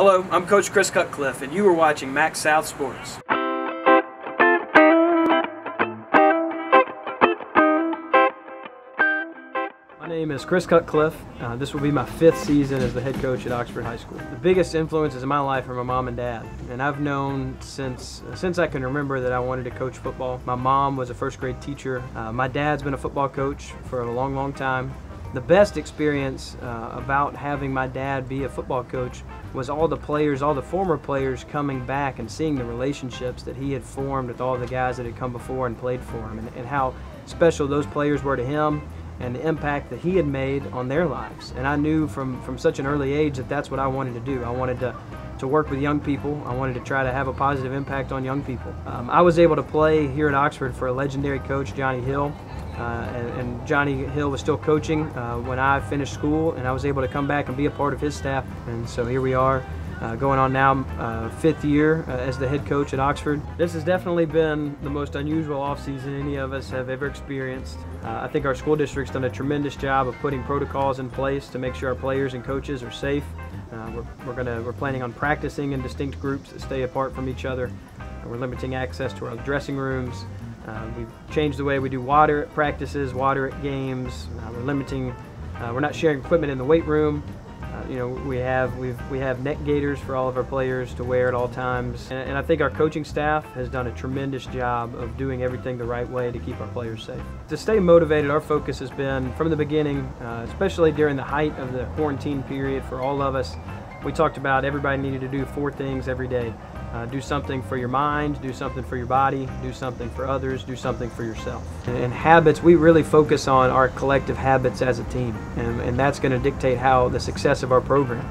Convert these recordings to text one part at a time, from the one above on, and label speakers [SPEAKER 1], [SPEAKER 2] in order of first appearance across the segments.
[SPEAKER 1] Hello, I'm Coach Chris Cutcliffe, and you are watching Max South Sports. My name is Chris Cutcliffe. This will be my 5th season as the head coach at Oxford High School. The biggest influences in my life are my mom and dad, and I've known since I can remember that I wanted to coach football. My mom was a first grade teacher. My dad's been a football coach for a long, long time. The best experience about having my dad be a football coach was all the players, all the former players coming back and seeing the relationships that he had formed with all the guys that had come before and played for him, and how special those players were to him and the impact that he had made on their lives. And I knew from such an early age that that's what I wanted to do. I wanted to work with young people. I wanted to try to have a positive impact on young people. I was able to play here at Oxford for a legendary coach, Johnny Hill. And Johnny Hill was still coaching when I finished school, and I was able to come back and be a part of his staff. And so here we are, going on now 5th year as the head coach at Oxford. This has definitely been the most unusual offseason any of us have ever experienced. I think our school district's done a tremendous job of putting protocols in place to make sure our players and coaches are safe. We're planning on practicing in distinct groups that stay apart from each other. We're limiting access to our dressing rooms. We've changed the way we do water at practices, water at games. We're not sharing equipment in the weight room. We have neck gaiters for all of our players to wear at all times. And I think our coaching staff has done a tremendous job of doing everything the right way to keep our players safe. To stay motivated, our focus has been from the beginning, especially during the height of the quarantine period for all of us. We talked about everybody needed to do 4 things every day. Do something for your mind, do something for your body, do something for others, do something for yourself. And habits, we really focus on our collective habits as a team, and that's going to dictate how the success of our program.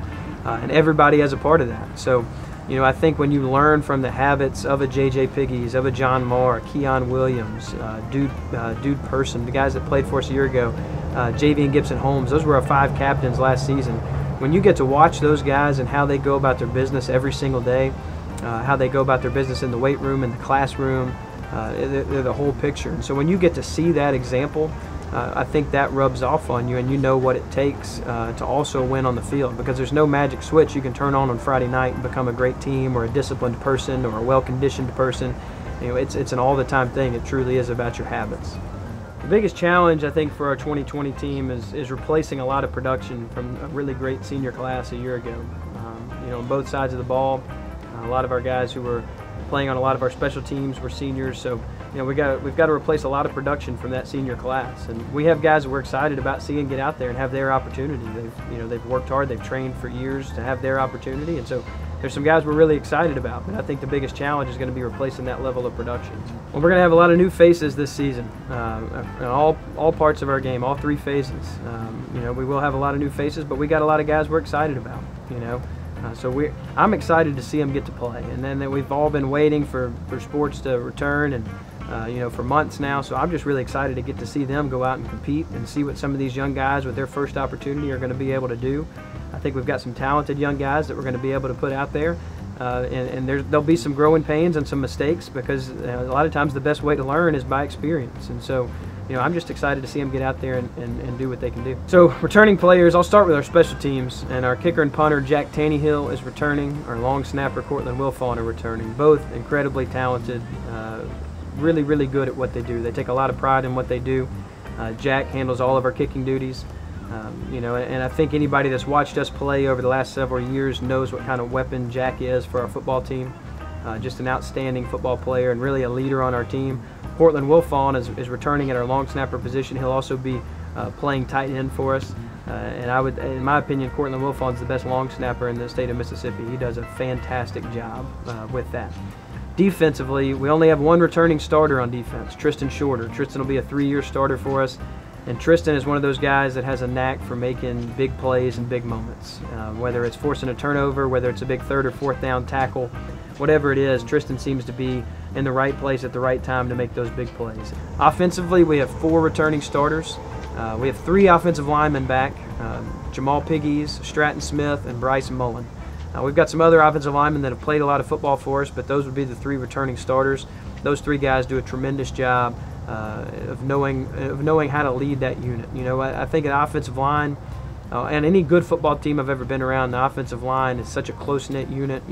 [SPEAKER 1] And everybody has a part of that. So, I think when you learn from the habits of a J.J. Piggies, of a John Marr, Keon Williams, Dude Person, the guys that played for us a year ago, J.V. and Gibson Holmes, those were our 5 captains last season. When you get to watch those guys and how they go about their business every single day, how they go about their business in the weight room, in the classroom, they're the whole picture. And so when you get to see that example, I think that rubs off on you, and you know what it takes to also win on the field, because there's no magic switch you can turn on Friday night and become a great team or a disciplined person or a well-conditioned person. It's an all-the-time thing. It truly is about your habits. The biggest challenge, I think, for our 2020 team is replacing a lot of production from a really great senior class a year ago. On both sides of the ball, a lot of our guys who were playing on a lot of our special teams were seniors, so we've got to replace a lot of production from that senior class. And we have guys that we're excited about seeing get out there and have their opportunity. They've worked hard, they've trained for years to have their opportunity, and so there's some guys we're really excited about. But I think the biggest challenge is going to be replacing that level of production. Well, we're going to have a lot of new faces this season, in all parts of our game, all 3 phases. We will have a lot of new faces, but we got a lot of guys we're excited about. So I'm excited to see them get to play, and then we've all been waiting for sports to return, and for months now. So I'm just really excited to get to see them go out and compete and see what some of these young guys with their first opportunity are going to be able to do. I think we've got some talented young guys that we're going to be able to put out there, and there'll be some growing pains and some mistakes, because a lot of times the best way to learn is by experience. And so I'm just excited to see them get out there and do what they can do. So returning players, I'll start with our special teams, and our kicker and punter Jack Taneyhill is returning. Our long snapper Cortland Wilfon are returning. Both incredibly talented, really, really good at what they do. They take a lot of pride in what they do. Jack handles all of our kicking duties. And I think anybody that's watched us play over the last several years knows what kind of weapon Jack is for our football team. Just an outstanding football player and really a leader on our team. Cortland Wilfon is returning at our long snapper position. He'll also be playing tight end for us. And in my opinion, Cortland Wilfon's the best long snapper in the state of Mississippi. He does a fantastic job with that. Defensively, we only have 1 returning starter on defense, Tristan Shorter. Tristan will be a 3-year starter for us. And Tristan is one of those guys that has a knack for making big plays and big moments. Whether it's forcing a turnover, whether it's a big 3rd or 4th down tackle, whatever it is, Tristan seems to be in the right place at the right time to make those big plays. Offensively, we have 4 returning starters. We have 3 offensive linemen back, Jamal Piggies, Stratton Smith, and Bryce Mullen. We've got some other offensive linemen that have played a lot of football for us, but those would be the 3 returning starters. Those 3 guys do a tremendous job of knowing how to lead that unit. I think an offensive line, And any good football team I've ever been around, the offensive line is such a close-knit unit,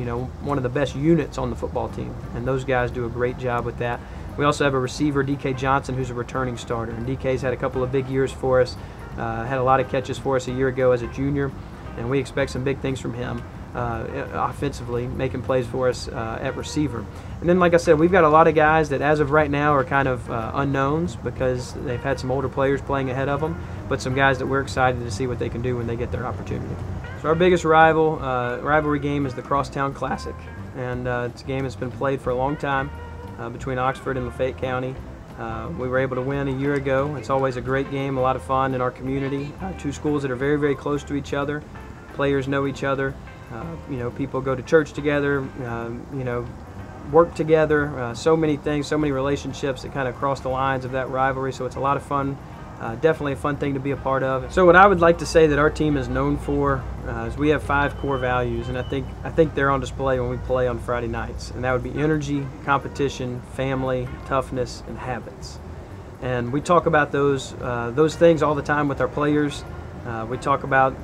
[SPEAKER 1] one of the best units on the football team. And those guys do a great job with that. We also have a receiver, D.K. Johnson, who's a returning starter. And D.K.'s had a couple of big years for us, had a lot of catches for us a year ago as a junior, and we expect some big things from him offensively, making plays for us at receiver. And then, like I said, we've got a lot of guys that as of right now are kind of unknowns because they've had some older players playing ahead of them, but some guys that we're excited to see what they can do when they get their opportunity. So our biggest rivalry game is the Crosstown Classic, and it's a game that's been played for a long time between Oxford and Lafayette County. We were able to win a year ago. It's always a great game, a lot of fun in our community. Two schools that are very, very close to each other. Players know each other. People go to church together, work together. So many things, so many relationships that kind of cross the lines of that rivalry. So it's a lot of fun. Definitely a fun thing to be a part of. So what I would like to say that our team is known for is we have 5 core values, and I think they're on display when we play on Friday nights. And that would be energy, competition, family, toughness, and habits. And we talk about those things all the time with our players. We talk about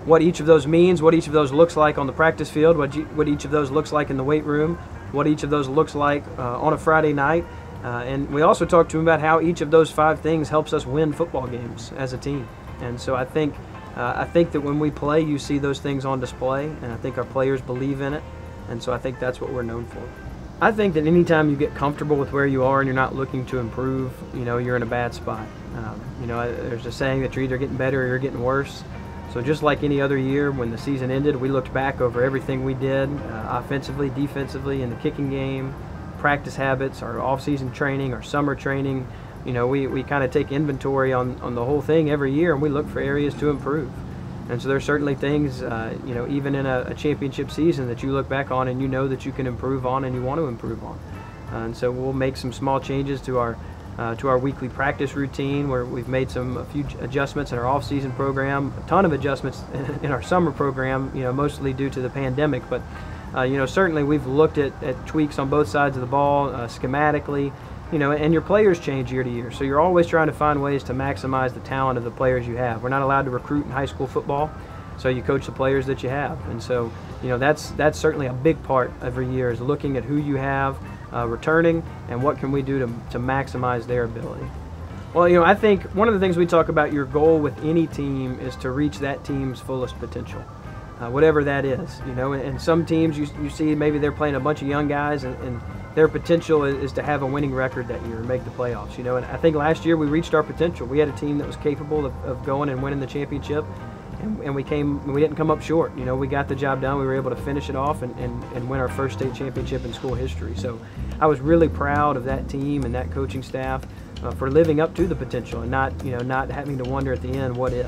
[SPEAKER 1] what each of those means, what each of those looks like on the practice field, what each of those looks like in the weight room, what each of those looks like on a Friday night. And we also talked to him about how each of those 5 things helps us win football games as a team. And so I think that when we play, you see those things on display, and I think our players believe in it. And so I think that's what we're known for. I think that anytime you get comfortable with where you are and you're not looking to improve, you're in a bad spot. There's a saying that you're either getting better or you're getting worse. So just like any other year, when the season ended, we looked back over everything we did, offensively, defensively, in the kicking game, practice habits, our off-season training, our summer training. We kind of take inventory on the whole thing every year, and we look for areas to improve. And so there's certainly things, even in a championship season that you look back on and you know that you can improve on and you want to improve on. And so we'll make some small changes to our weekly practice routine, where we've made a few adjustments in our off-season program, a ton of adjustments in our summer program, mostly due to the pandemic. But certainly we've looked at tweaks on both sides of the ball, schematically, and your players change year to year. So you're always trying to find ways to maximize the talent of the players you have. We're not allowed to recruit in high school football, so you coach the players that you have. And so, that's certainly a big part every year, is looking at who you have returning and what can we do to maximize their ability. Well, I think one of the things we talk about, your goal with any team is to reach that team's fullest potential. Whatever that is, and some teams you see maybe they're playing a bunch of young guys and their potential is to have a winning record that year and make the playoffs, and I think last year we reached our potential. We had a team that was capable of going and winning the championship, and we didn't come up short. We got the job done. We were able to finish it off and win our first state championship in school history. So I was really proud of that team and that coaching staff for living up to the potential and not having to wonder at the end, what if.